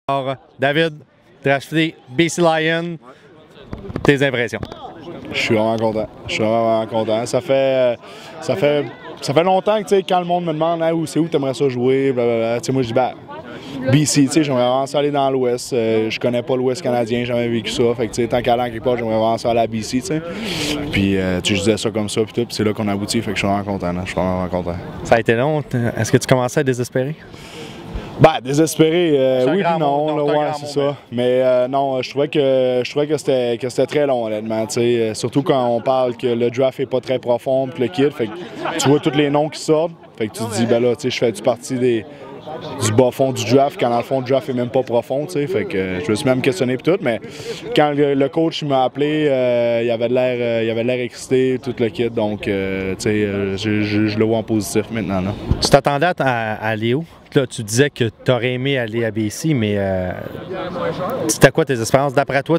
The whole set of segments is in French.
Alors, David, drafté BC Lion, tes impressions? Je suis vraiment content. Je suis vraiment content. Ça fait longtemps que quand le monde me demande où c'est où tu aimerais ça jouer, blablabla. Moi je dis BC, j'aimerais vraiment ça aller dans l'Ouest. Je connais pas l'Ouest canadien, j'ai jamais vécu ça. Fait que tant qu'à aller quelque part, j'aimerais vraiment ça aller à BC. Puis je disais ça comme ça, puis c'est là qu'on a abouti. Fait que je suis vraiment content. Je suis vraiment content. Ça a été long. Est-ce que tu commençais à désespérer? Désespéré, oui puis non, ouais, c'est ça. Mais non, je trouvais que c'était très long, honnêtement. Surtout quand on parle que le draft est pas très profond, puis le kit, fait que tu vois tous les noms qui sortent, fait que tu te dis, je fais-tu partie du bas fond du draft, quand dans le fond, le draft est même pas profond, fait que je me suis même questionné puis tout, mais quand le coach m'a appelé, il avait l'air excité, tout le kit, donc je le vois en positif maintenant. Là. Tu t'attendais à aller où? Là, tu disais que tu aurais aimé aller à BC, mais c'était quoi tes espérances? D'après toi,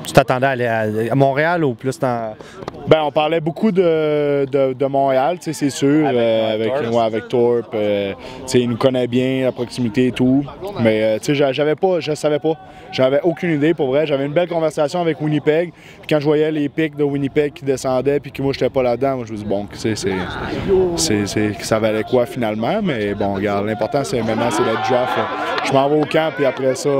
tu t'attendais à aller à Montréal ou plus dans... On parlait beaucoup de Montréal, c'est sûr, avec Thorpe. Il nous connaît bien, la proximité et tout. Mais je savais pas. J'avais aucune idée pour vrai. J'avais une belle conversation avec Winnipeg. Puis quand je voyais les pics de Winnipeg qui descendaient puis que moi j'étais pas là-dedans, moi je me dis ça valait quoi finalement. Mais bon, regarde, l'important c'est maintenant c'est le draft. Je m'en vais au camp puis après ça,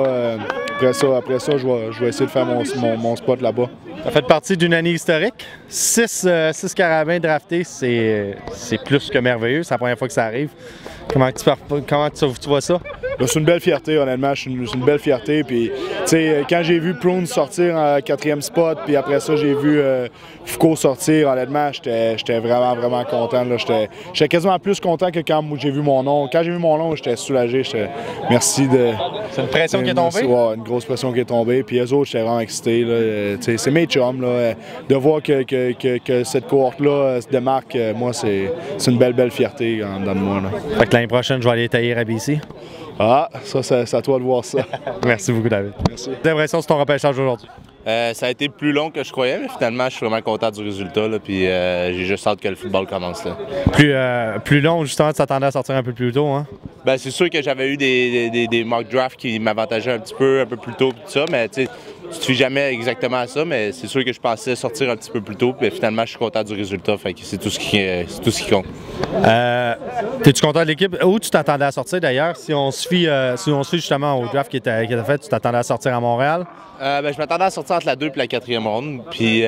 je vais essayer de faire mon spot là-bas. Ça fait partie d'une année historique. 6 carabins draftés, c'est plus que merveilleux. C'est la première fois que ça arrive. Comment tu vois ça? C'est une belle fierté, honnêtement. C'est une belle fierté. Puis, quand j'ai vu Prune sortir en 4e spot, puis après ça, j'ai vu Foucault sortir, honnêtement, j'étais vraiment content. J'étais quasiment plus content que quand j'ai vu mon nom. Quand j'ai vu mon nom, j'étais soulagé. Merci de... C'est une pression qui est tombée? Ouais, une grosse pression qui est tombée. Puis eux autres, j'étais vraiment excité. C'est mes chums. Là, de voir que cette cohorte-là se démarque, moi, c'est une belle fierté en dedans de moi. Là. Fait que l'année prochaine, je vais aller tailler à BC. Ah, ça, c'est à toi de voir ça. Merci beaucoup, David. Merci. Tes impressions sur ton repêchage aujourd'hui? Ça a été plus long que je croyais, mais finalement, je suis vraiment content du résultat. Là, puis j'ai juste hâte que le football commence. Là. Plus long, justement, tu t'attendais à sortir un peu plus tôt, hein? C'est sûr que j'avais eu des mock drafts qui m'avantageaient un peu plus tôt, tout ça, mais tu te fies jamais exactement à ça, mais c'est sûr que je pensais sortir un petit peu plus tôt, puis finalement, je suis content du résultat, fait que c'est tout ce qui compte. T'es-tu content de l'équipe? Où tu t'attendais à sortir d'ailleurs? Si on se fie justement au draft qui était fait, tu t'attendais à sortir à Montréal? Je m'attendais à sortir entre la 2 et la 4e ronde. Puis,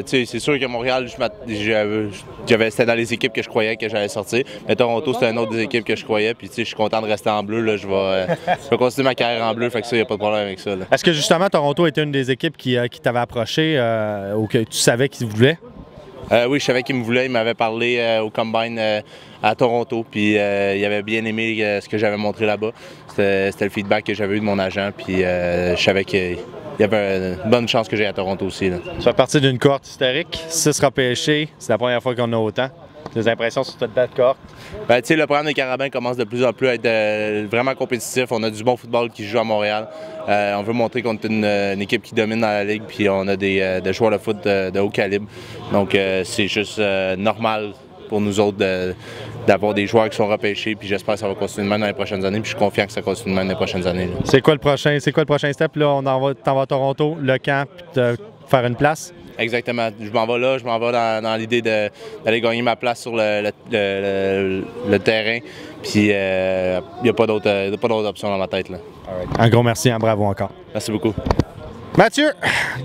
c'est sûr que Montréal, c'était dans les équipes que je croyais que j'allais sortir. Mais Toronto, c'était une autre des équipes que je croyais. Puis, je suis content de rester en bleu. Là, je vais continuer ma carrière en bleu. Fait que ça, il n'y a pas de problème avec ça. Est-ce que justement, Toronto était une des équipes qui t'avait approché ou que tu savais qu'ils voulaient? Oui, je savais qu'il me voulait. Il m'avait parlé au Combine à Toronto. Puis, il avait bien aimé ce que j'avais montré là-bas. C'était le feedback que j'avais eu de mon agent. Puis, je savais qu'il y avait une bonne chance que j'aille à Toronto aussi. Là. Tu fais partie d'une cohorte historique, 6 repêchés, c'est la première fois qu'on a autant. Tes impressions sur cette belle cohorte? Le programme des Carabins commence de plus en plus à être vraiment compétitif. On a du bon football qui joue à Montréal. On veut montrer qu'on est une équipe qui domine dans la ligue, puis on a des joueurs de foot de haut calibre. Donc c'est juste normal pour nous autres d'avoir des joueurs qui sont repêchés, puis j'espère que ça va continuer de même dans les prochaines années, puis je suis confiant que ça continue de même dans les prochaines années. Là. C'est quoi le prochain step? Là, t'en vas à Toronto, le camp, puis faire une place? Exactement. Je m'en vais là, je m'en vais dans l'idée d'aller gagner ma place sur le terrain, puis il n'y a pas d'autre option dans ma tête. Là. Un gros merci, bravo encore. Merci beaucoup. Mathieu,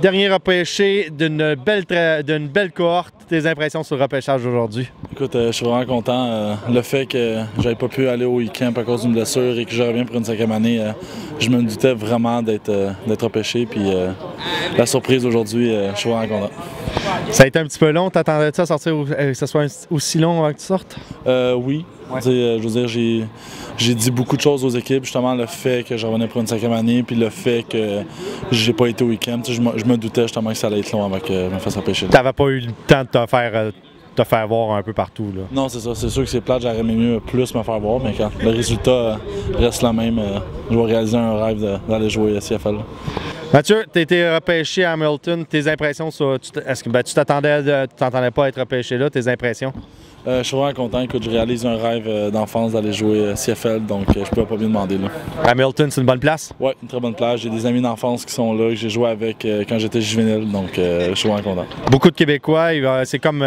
dernier repêché d'une belle cohorte. Tes impressions sur le repêchage d'aujourd'hui? Écoute, je suis vraiment content. Le fait que j'avais pas pu aller au week-end à cause d'une blessure et que je reviens pour une 5e année, je me doutais vraiment d'être repêché. Puis la surprise aujourd'hui, je suis vraiment content. Ça a été un petit peu long. T'attendais-tu à sortir que ce soit aussi long avant que tu sortes? Oui. Ouais. Je veux dire, j'ai dit beaucoup de choses aux équipes, justement le fait que je revenais pour une 5e année, puis le fait que j'ai pas été au week-end. Je me doutais justement que ça allait être long avant que je me fasse repêcher. T'avais pas eu le temps de te faire voir un peu partout, là? Non, c'est ça. C'est sûr que c'est plate, j'aurais aimé mieux plus me faire voir, mais quand le résultat reste le même, je vais réaliser un rêve d'aller jouer à CFL. Mathieu, tu as été repêché à Hamilton. Tes impressions sur... Est-ce que tu t'attendais pas à être repêché là? Tes impressions? Je suis vraiment content. Écoute, je réalise un rêve d'enfance d'aller jouer CFL, donc je ne peux pas bien demander. Là. Hamilton, c'est une bonne place? Oui, une très bonne place. J'ai des amis d'enfance qui sont là, que j'ai joué avec quand j'étais juvénile, donc je suis vraiment content. Beaucoup de Québécois. C'est comme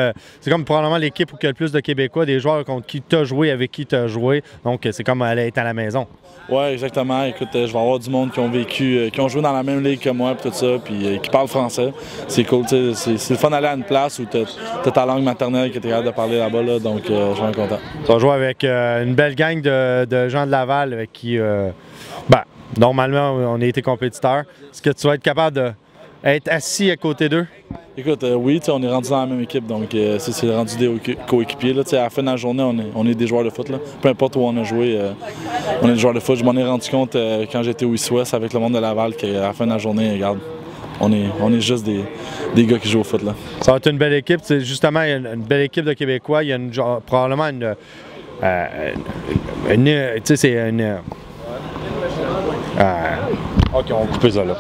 probablement l'équipe où il y a le plus de Québécois, des joueurs contre qui tu as joué, avec qui tu as joué. Donc c'est comme aller être à la maison. Oui, exactement. Écoute, je vais avoir du monde qui ont vécu, qui ont joué dans la même ligue que moi, puis tout ça, puis qui parlent français. C'est cool, c'est le fun d'aller à une place où tu as ta langue maternelle que tu es capable de parler là-bas, là, donc je suis vraiment content. Tu vas jouer avec une belle gang de gens de Laval avec qui, normalement, on a été compétiteurs. Est-ce que tu vas être capable d'être assis à côté d'eux? Écoute, oui, on est rendu dans la même équipe, donc c'est rendu des coéquipiers. À la fin de la journée, on est des joueurs de foot. Là. Peu importe où on a joué, on est des joueurs de foot. Je m'en ai rendu compte quand j'étais au East-West avec le monde de Laval qu'à la fin de la journée, regarde, on est juste des gars qui jouent au foot. Là. Ça va être une belle équipe. Justement, il y a une belle équipe de Québécois. Il y a probablement OK, on va couper ça là.